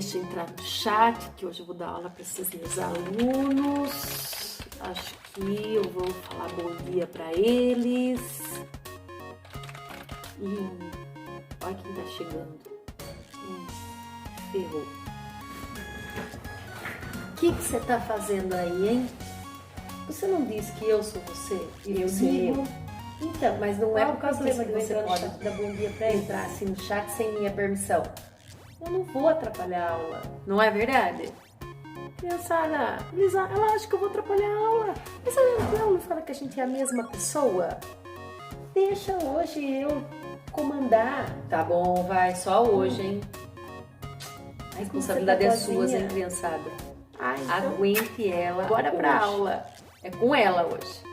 deixa eu entrar no chat, que hoje eu vou dar aula para esses meus alunos. Acho que eu vou falar bom dia para eles. Olha quem tá chegando. Ferrou. O que você tá fazendo aí, hein? Você não disse que eu sou você? E você é eu? Então, mas não é por causa disso que você pode dar bom dia para entrar assim no chat sem minha permissão. Eu não vou atrapalhar a aula. Não é verdade? Criançada, ela acha que eu vou atrapalhar a aula. Mas a aula fala que a gente é a mesma pessoa. Deixa hoje eu comandar. Tá bom, vai. Só hoje, hein? A responsabilidade é sua, hein, criançada? Então, aguente ela. Bora pra aula. É com ela hoje.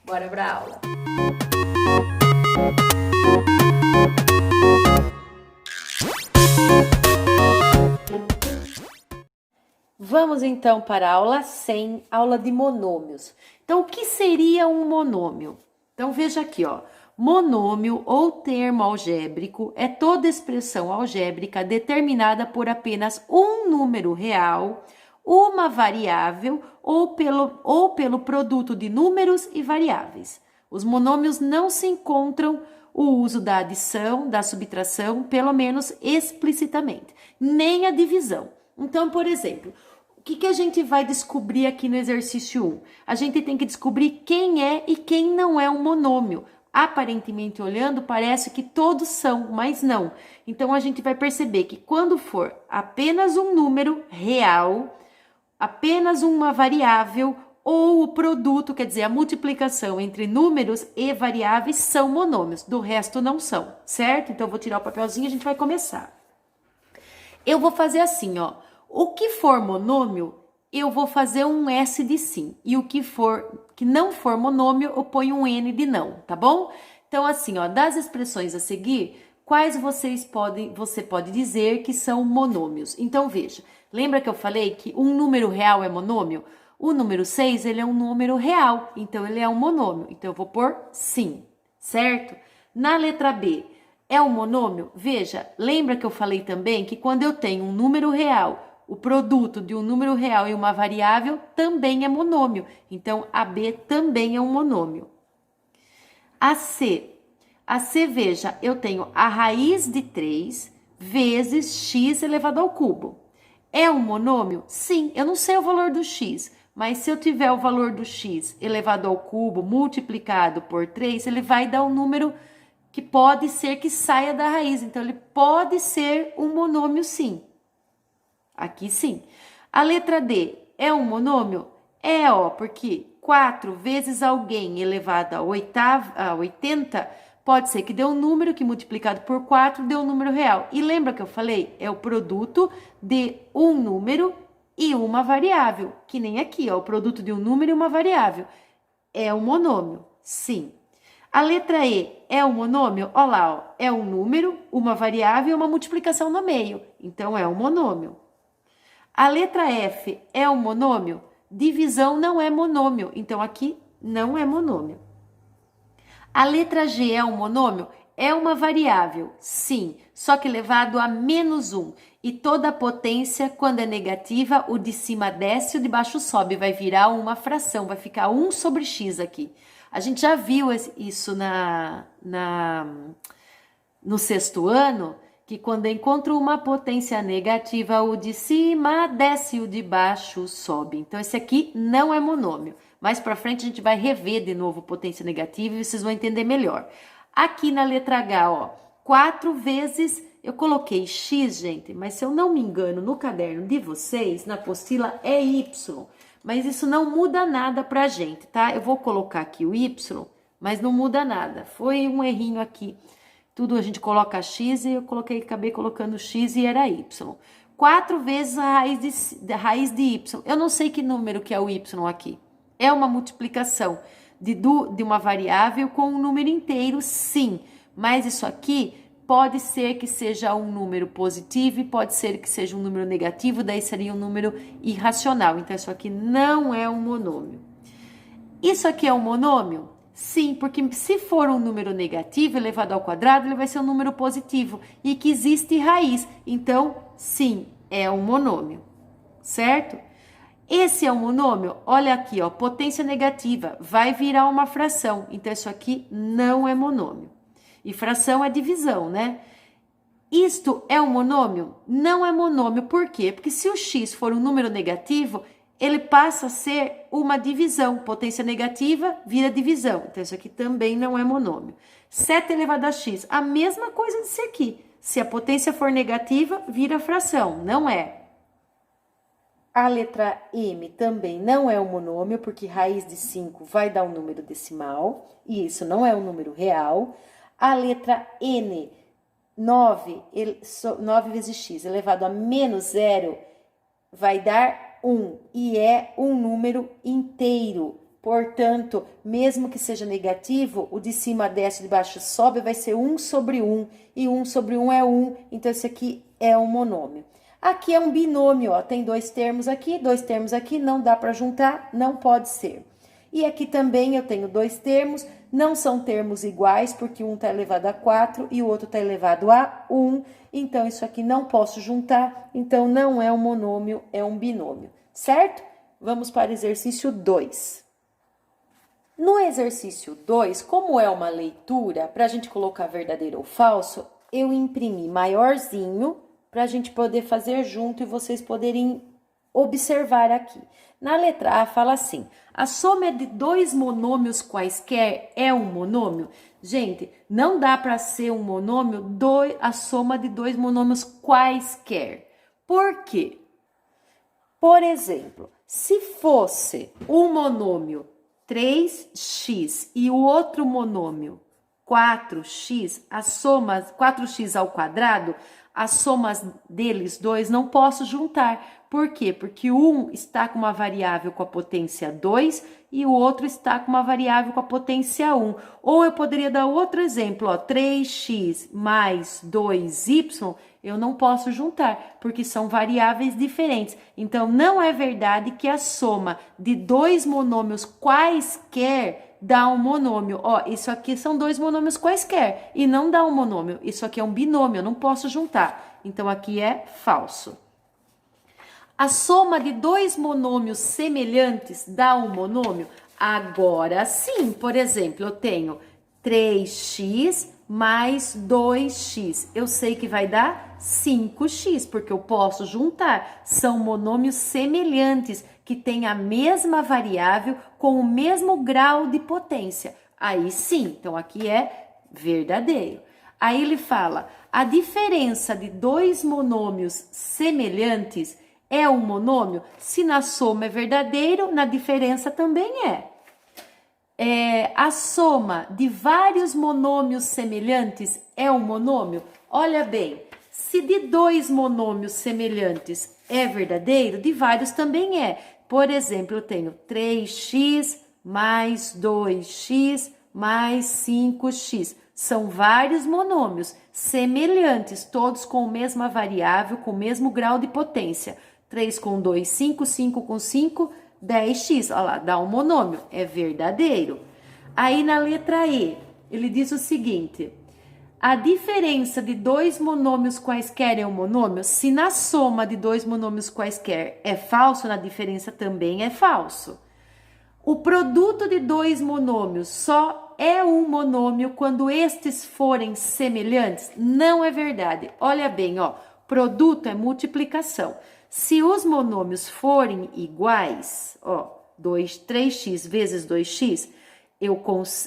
Bora pra aula. Vamos então para a aula 100, aula de monômios. Então, o que seria um monômio? Então, veja aqui, ó. Monômio ou termo algébrico é toda expressão algébrica determinada por apenas um número real, uma variável ou pelo produto de números e variáveis. Os monômios não se encontram o uso da adição, da subtração, pelo menos explicitamente, nem a divisão. Então, por exemplo, o que a gente vai descobrir aqui no exercício 1? A gente tem que descobrir quem é e quem não é um monômio. Aparentemente olhando, parece que todos são, mas não. Então, a gente vai perceber que quando for apenas um número real, apenas uma variável ou o produto, quer dizer, a multiplicação entre números e variáveis são monômios. Do resto não são, certo? Então, eu vou tirar o papelzinho e a gente vai começar. Eu vou fazer assim, ó. O que for monômio, eu vou fazer um S de sim. E o que não for monômio, eu ponho um N de não, tá bom? Então, assim, ó, das expressões a seguir, quais você pode dizer que são monômios? Então, veja, lembra que eu falei que um número real é monômio? O número 6, ele é um número real, então ele é um monômio. Então, eu vou pôr sim, certo? Na letra B, é um monômio? Veja, lembra que eu falei também que quando eu tenho um número real, o produto de um número real e uma variável também é monômio. Então, a B também é um monômio. A C, veja, eu tenho a raiz de 3 vezes x elevado ao cubo. É um monômio? Sim, eu não sei o valor do x, mas se eu tiver o valor do x elevado ao cubo multiplicado por 3, ele vai dar um número que pode ser que saia da raiz. Então, ele pode ser um monômio, sim. Aqui, sim. A letra D é um monômio? É, ó, porque 4 vezes alguém elevado a 80 pode ser que dê um número que multiplicado por 4 dê um número real. E lembra que eu falei? É o produto de um número e uma variável. Que nem aqui, ó, o produto de um número e uma variável. É um monômio, sim. A letra E é um monômio? Olha lá, ó, é um número, uma variável e uma multiplicação no meio. Então, é um monômio. A letra F é um monômio? Divisão não é monômio, então aqui não é monômio. A letra G é um monômio? É uma variável, sim, só que elevado a -1. E toda a potência, quando é negativa, o de cima desce e o de baixo sobe, vai virar uma fração, vai ficar 1 sobre x aqui. A gente já viu isso no sexto ano, que quando encontro uma potência negativa, o de cima desce e o de baixo sobe. Então, esse aqui não é monômio. Mais para frente, a gente vai rever de novo potência negativa e vocês vão entender melhor. Aqui na letra H, ó, 4 vezes, eu coloquei x, gente, mas se eu não me engano, no caderno de vocês, na apostila, é y. Mas isso não muda nada pra gente, tá? Eu vou colocar aqui o y, mas não muda nada. Foi um errinho aqui. Tudo a gente coloca x e eu acabei colocando x e era y. 4 vezes a raiz de y. Eu não sei que número que é o y aqui. É uma multiplicação de uma variável com um número inteiro, sim. Mas isso aqui pode ser que seja um número positivo e pode ser que seja um número negativo, daí seria um número irracional. Então, isso aqui não é um monômio. Isso aqui é um monômio? Sim, porque se for um número negativo elevado ao quadrado, ele vai ser um número positivo e que existe raiz. Então, sim, é um monômio, certo? Esse é um monômio, olha aqui, ó, potência negativa, vai virar uma fração, então isso aqui não é monômio. E fração é divisão, né? Isto é um monômio? Não é monômio, por quê? Porque se o x for um número negativo, ele passa a ser uma divisão. Potência negativa vira divisão. Então, isso aqui também não é monômio. 7 elevado a x, a mesma coisa desse aqui. Se a potência for negativa, vira fração. Não é. A letra M também não é um monômio, porque raiz de 5 vai dar um número decimal. E isso não é um número real. A letra N, 9 vezes x elevado a menos 0 vai dar 1 e é um número inteiro. Portanto, mesmo que seja negativo, o de cima desce, o de baixo sobe, vai ser 1 sobre 1. E 1 sobre 1 é 1, então esse aqui é um monômio. Aqui é um binômio, ó, tem dois termos aqui, não dá para juntar, não pode ser. E aqui também eu tenho dois termos, não são termos iguais, porque um está elevado a 4 e o outro está elevado a 1. Então, isso aqui não posso juntar, então não é um monômio, é um binômio, certo? Vamos para o exercício 2. No exercício 2, como é uma leitura, para a gente colocar verdadeiro ou falso, eu imprimi maiorzinho, para a gente poder fazer junto e vocês poderem observar aqui. Na letra A fala assim, a soma de dois monômios quaisquer é um monômio? Gente, não dá para ser um monômio a soma de dois monômios quaisquer. Por quê? Por exemplo, se fosse um monômio 3x e o outro monômio 4x, as somas 4x ao quadrado, as somas deles dois não posso juntar. Por quê? Porque um está com uma variável com a potência 2 e o outro está com uma variável com a potência 1. Ou eu poderia dar outro exemplo, ó, 3x mais 2y, eu não posso juntar, porque são variáveis diferentes. Então, não é verdade que a soma de dois monômios quaisquer dá um monômio. Ó, isso aqui são dois monômios quaisquer e não dá um monômio. Isso aqui é um binômio, eu não posso juntar. Então, aqui é falso. A soma de dois monômios semelhantes dá um monômio? Agora sim, por exemplo, eu tenho 3x mais 2x. Eu sei que vai dar 5x, porque eu posso juntar. São monômios semelhantes, que têm a mesma variável com o mesmo grau de potência. Aí sim, então aqui é verdadeiro. Aí ele fala, a diferença de dois monômios semelhantes é um monômio? Se na soma é verdadeiro, na diferença também é. A soma de vários monômios semelhantes é um monômio? Olha bem, se de dois monômios semelhantes é verdadeiro, de vários também é. Por exemplo, eu tenho 3x mais 2x mais 5x. São vários monômios semelhantes, todos com a mesma variável, com o mesmo grau de potência. 3 com 2, 5, 5 com 5, 10x. Olha lá, dá um monômio, é verdadeiro. Aí na letra E, ele diz o seguinte, a diferença de dois monômios quaisquer é um monômio? Se na soma de dois monômios quaisquer é falso, na diferença também é falso. O produto de dois monômios só é um monômio quando estes forem semelhantes? Não é verdade. Olha bem, ó, produto é multiplicação. Se os monômios forem iguais, ó, 3x vezes 2x,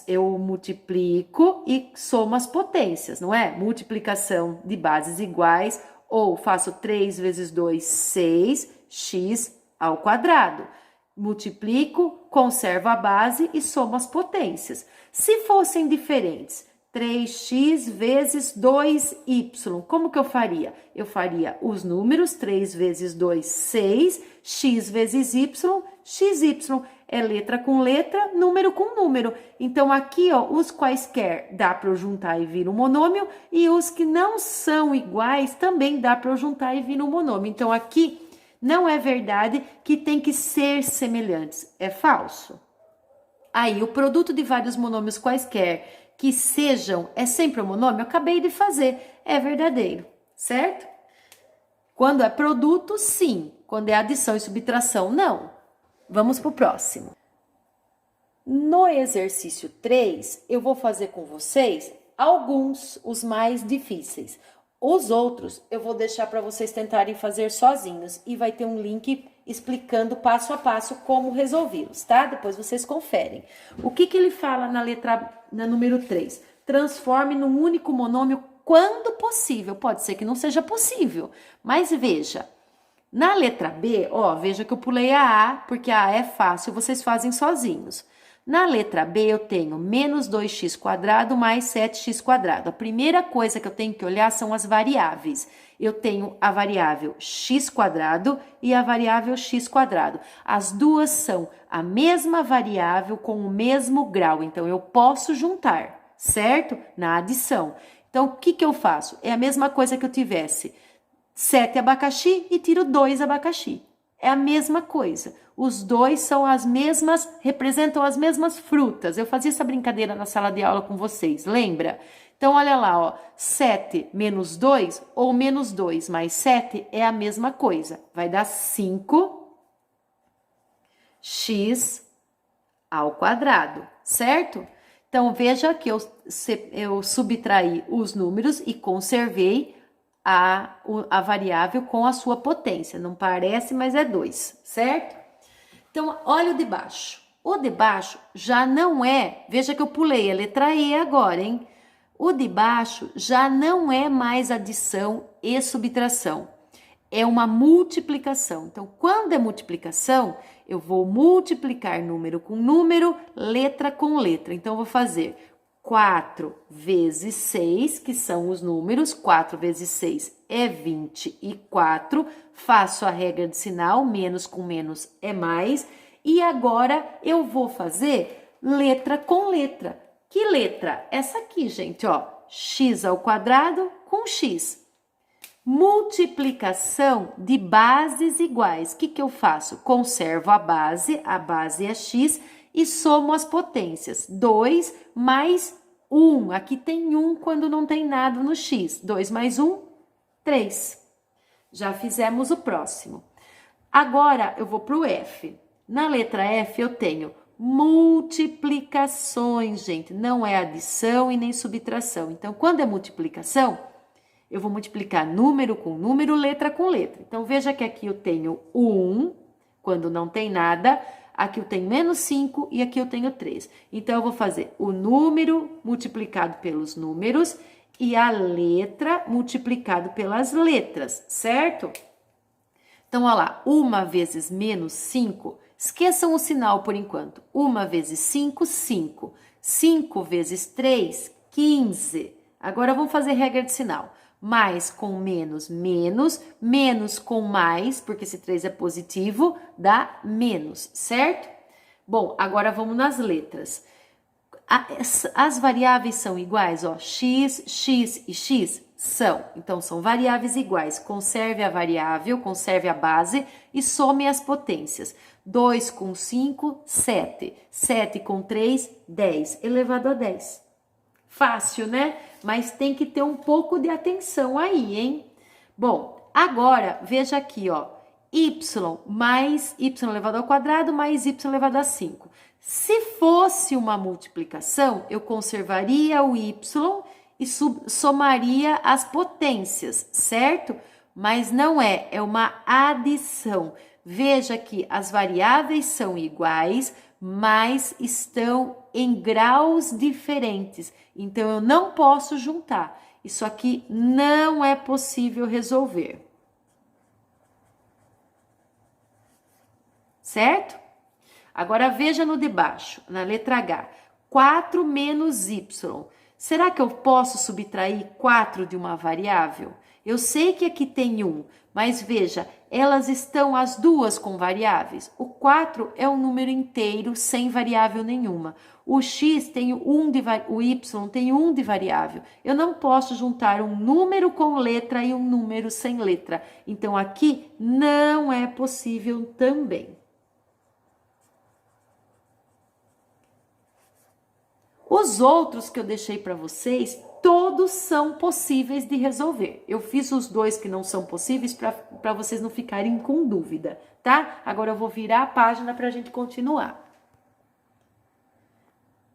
eu multiplico e somo as potências, não é? Multiplicação de bases iguais, ou faço 3 vezes 2, 6, x ao quadrado. Multiplico, conservo a base e somo as potências. Se fossem diferentes, 3x vezes 2y, como que eu faria? Eu faria os números, 3 vezes 2, 6, x vezes y, xy. É letra com letra, número com número. Então, aqui, ó, os quaisquer dá para eu juntar e vir um monômio, e os que não são iguais também dá para eu juntar e vir um monômio. Então, aqui não é verdade que tem que ser semelhantes, é falso. Aí, o produto de vários monômios quaisquer que sejam, é sempre um monômio? Eu acabei de fazer, é verdadeiro, certo? Quando é produto, sim. Quando é adição e subtração, não. Vamos para o próximo. No exercício 3, eu vou fazer com vocês alguns, os mais difíceis. Os outros eu vou deixar para vocês tentarem fazer sozinhos e vai ter um link explicando passo a passo como resolvê-los, tá? Depois vocês conferem. O que ele fala na número 3? Transforme num único monômio quando possível. Pode ser que não seja possível, mas veja. Na letra B, ó, veja que eu pulei a A, porque a A é fácil, vocês fazem sozinhos. Na letra B, eu tenho menos 2x² mais 7x². A primeira coisa que eu tenho que olhar são as variáveis. Eu tenho a variável x² e a variável x². As duas são a mesma variável com o mesmo grau, então eu posso juntar, certo? Na adição. Então, o que eu faço? É a mesma coisa que eu tivesse 7 abacaxi e tiro 2 abacaxi. É a mesma coisa. Os dois são as mesmas, representam as mesmas frutas. Eu fazia essa brincadeira na sala de aula com vocês, lembra? Então, olha lá, ó, 7 menos 2 ou menos 2 mais 7 é a mesma coisa. Vai dar 5x ao quadrado, certo? Então, veja que eu subtraí os números e conservei a variável com a sua potência. Não parece, mas é 2, certo? Então, olha o de baixo. O de baixo já não é... Veja que eu pulei a letra E agora, hein? O de baixo já não é mais adição e subtração. É uma multiplicação. Então, quando é multiplicação, eu vou multiplicar número com número, letra com letra. Então, eu vou fazer 4 vezes 6, que são os números. 4 vezes 6 é 24. Faço a regra de sinal, menos com menos é mais. E agora eu vou fazer letra com letra. Que letra? Essa aqui, gente, ó. X ao quadrado com x. Multiplicação de bases iguais. O que eu faço? Conservo a base é x, e somo as potências. 2 mais 1. Aqui tem 1 quando não tem nada no x. 2 mais 1, 3. Já fizemos o próximo. Agora, eu vou para o F. Na letra F, eu tenho multiplicações, gente. Não é adição e nem subtração. Então, quando é multiplicação, eu vou multiplicar número com número, letra com letra. Então, veja que aqui eu tenho 1, quando não tem nada. Aqui eu tenho menos 5 e aqui eu tenho 3. Então, eu vou fazer o número multiplicado pelos números e a letra multiplicado pelas letras, certo? Então, olha lá, 1 vezes menos 5, esqueçam o sinal por enquanto. 1 vezes 5, 5. 5 vezes 3, 15. Agora, vamos fazer regra de sinal. Mais com menos, menos. Menos com mais, porque esse 3 é positivo, dá menos, certo? Bom, agora vamos nas letras. As variáveis são iguais, ó, x, x e x são. Então, são variáveis iguais. Conserve a variável, conserve a base e some as potências. 2 com 5, 7. 7 com 3, 10. Elevado a 10. Fácil, né? Mas tem que ter um pouco de atenção aí, hein? Bom, agora, veja aqui, ó. Y mais y elevado ao quadrado mais y elevado a 5. Se fosse uma multiplicação, eu conservaria o y e somaria as potências, certo? Mas não é, é uma adição. Veja que as variáveis são iguais, mas estão em graus diferentes. Então, eu não posso juntar. Isso aqui não é possível resolver. Certo? Agora, veja no de baixo, na letra H. 4 menos y. Será que eu posso subtrair 4 de uma variável? Eu sei que aqui tem 1, mas veja, elas estão as duas com variáveis. O 4 é um número inteiro sem variável nenhuma. O x tem o y tem 1 de variável. Eu não posso juntar um número com letra e um número sem letra. Então, aqui não é possível também. Os outros que eu deixei para vocês, todos todos são possíveis de resolver. Eu fiz os dois que não são possíveis para vocês não ficarem com dúvida, tá? Agora eu vou virar a página para a gente continuar.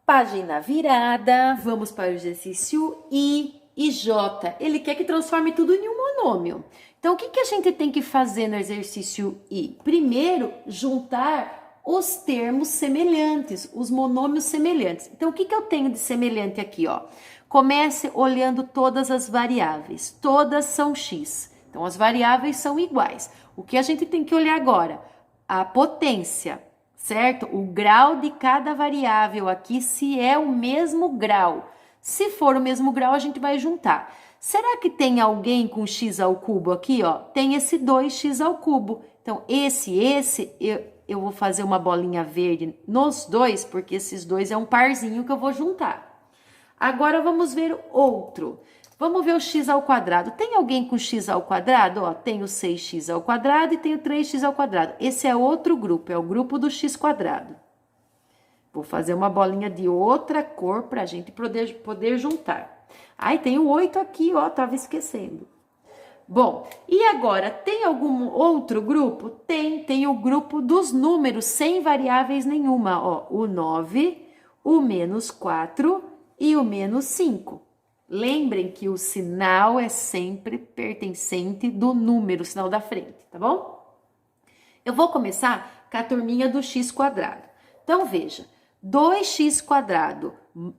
Página virada, vamos para o exercício I e J. Ele quer que transforme tudo em um monômio. Então, o que a gente tem que fazer no exercício I? Primeiro, juntar os termos semelhantes, os monômios semelhantes. Então, o que eu tenho de semelhante aqui, ó? Comece olhando todas as variáveis. Todas são x. Então, as variáveis são iguais. O que a gente tem que olhar agora? A potência. Certo? O grau de cada variável aqui, se é o mesmo grau. Se for o mesmo grau, a gente vai juntar. Será que tem alguém com x ao cubo aqui, ó? Tem esse 2x ao cubo. Então, eu vou fazer uma bolinha verde nos dois, porque esses dois é um parzinho que eu vou juntar. Agora, vamos ver outro. Vamos ver o x ao quadrado. Tem alguém com x ao quadrado? Ó, tem o 6x ao quadrado e tem o 3x ao quadrado. Esse é outro grupo, é o grupo do x quadrado. Vou fazer uma bolinha de outra cor para a gente poder juntar. Ai, tem o 8 aqui, ó, tava esquecendo. Bom, e agora, tem algum outro grupo? Tem o grupo dos números sem variáveis nenhuma, ó. O 9, o -4 e o -5. Lembrem que o sinal é sempre pertencente do número, o sinal da frente, tá bom? Eu vou começar com a turminha do x quadrado. Então, veja, 2x quadrado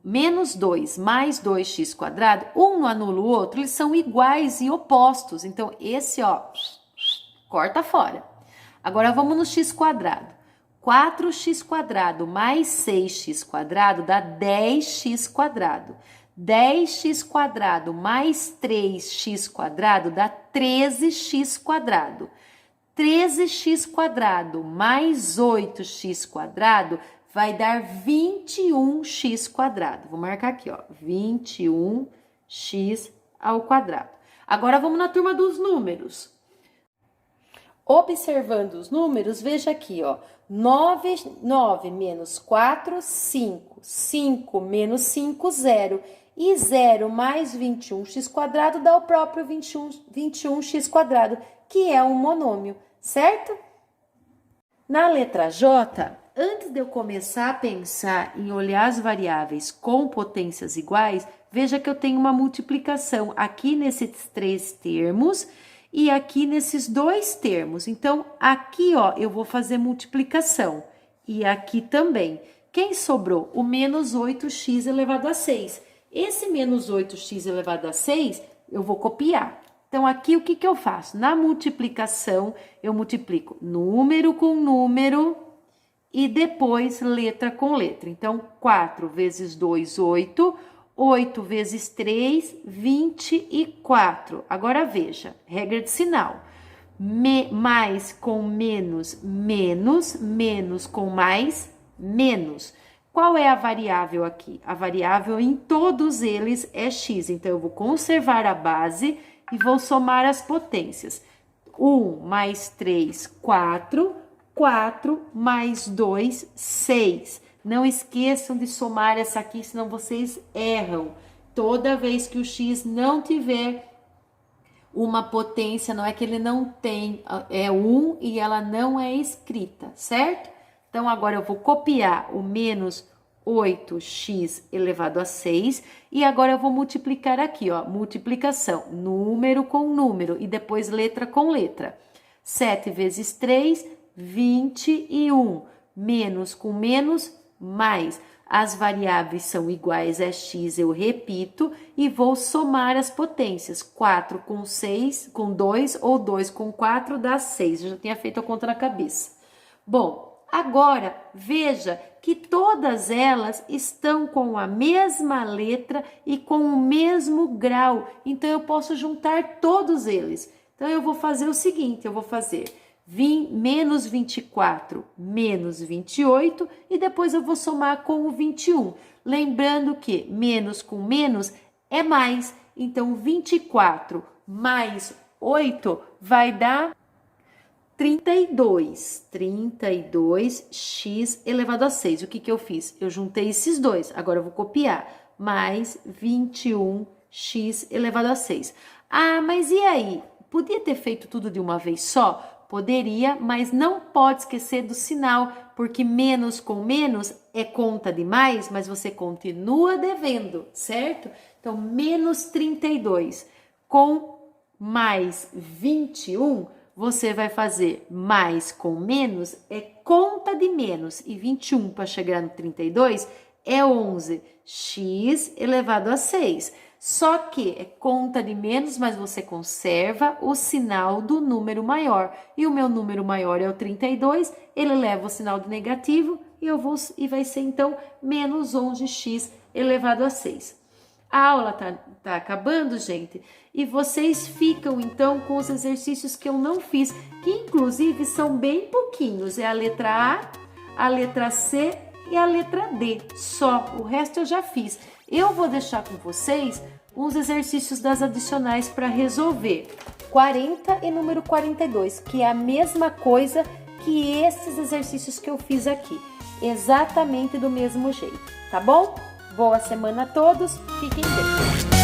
menos 2 mais 2x quadrado, um não anula o outro, eles são iguais e opostos. Então, esse, ó, corta fora. Agora, vamos no x quadrado. 4x quadrado mais 6x quadrado dá 10x quadrado. 10x quadrado mais 3x quadrado dá 13x quadrado. 13x quadrado mais 8x quadrado vai dar 21x quadrado. Vou marcar aqui, ó, 21x ao quadrado. Agora, vamos na turma dos números. Observando os números, veja aqui, ó, 9 menos 4, 5. 5 menos 5, 0. E 0 mais 21x quadrado dá o próprio 21x quadrado, que é um monômio, certo? Na letra J, antes de eu começar a pensar em olhar as variáveis com potências iguais, veja que eu tenho uma multiplicação aqui nesses 3 termos e aqui nesses 2 termos. Então, aqui, ó, eu vou fazer multiplicação e aqui também. Quem sobrou? O menos 8x elevado a 6. Esse menos 8x elevado a 6, eu vou copiar. Então, aqui, o que eu faço? Na multiplicação, eu multiplico número com número e depois letra com letra. Então, 4 vezes 2, 8. 8 vezes 3, 24. Agora, veja, regra de sinal. Mais com menos, menos. Menos com mais, menos. Qual é a variável aqui? A variável em todos eles é x. Então, eu vou conservar a base e vou somar as potências. 1 mais 3, 4. 4 mais 2, 6. Não esqueçam de somar essa aqui, senão vocês erram. Toda vez que o x não tiver uma potência, não é que ele não tem, é 1 e ela não é escrita, certo? Então, agora eu vou copiar o menos 8x elevado a 6 e agora eu vou multiplicar aqui, ó, multiplicação, número com número e depois letra com letra. 7 vezes 3, 21. Menos com menos, mais. As variáveis são iguais a x, eu repito, e vou somar as potências. 4 com 6, com 2, ou 2 com 4 dá 6. Eu já tinha feito a conta na cabeça. Bom, agora, veja que todas elas estão com a mesma letra e com o mesmo grau. Então, eu posso juntar todos eles. Então, eu vou fazer o seguinte, eu vou fazer menos 24 menos 28 e depois eu vou somar com o 21. Lembrando que menos com menos é mais. Então, 24 mais 8 vai dar 32. 32x elevado a 6. O que eu fiz? Eu juntei esses dois. Agora eu vou copiar. Mais 21x x elevado a 6. Ah, mas e aí? Podia ter feito tudo de uma vez só? Poderia, mas não pode esquecer do sinal, porque menos com menos é conta de mais, mas você continua devendo, certo? Então, menos 32 com mais 21, você vai fazer mais com menos, é conta de menos, e 21 para chegar no 32 é 11, x elevado a 6. Só que é conta de menos, mas você conserva o sinal do número maior. E o meu número maior é o 32, ele leva o sinal de negativo e vai ser então menos 11x elevado a 6. A aula tá acabando, gente, e vocês ficam então com os exercícios que eu não fiz, que inclusive são bem pouquinhos. É a letra A letra C e a letra D, só. O resto eu já fiz. Eu vou deixar com vocês uns exercícios das adicionais para resolver. 40 e número 42, que é a mesma coisa que esses exercícios que eu fiz aqui. Exatamente do mesmo jeito, tá bom? Boa semana a todos, fiquem bem.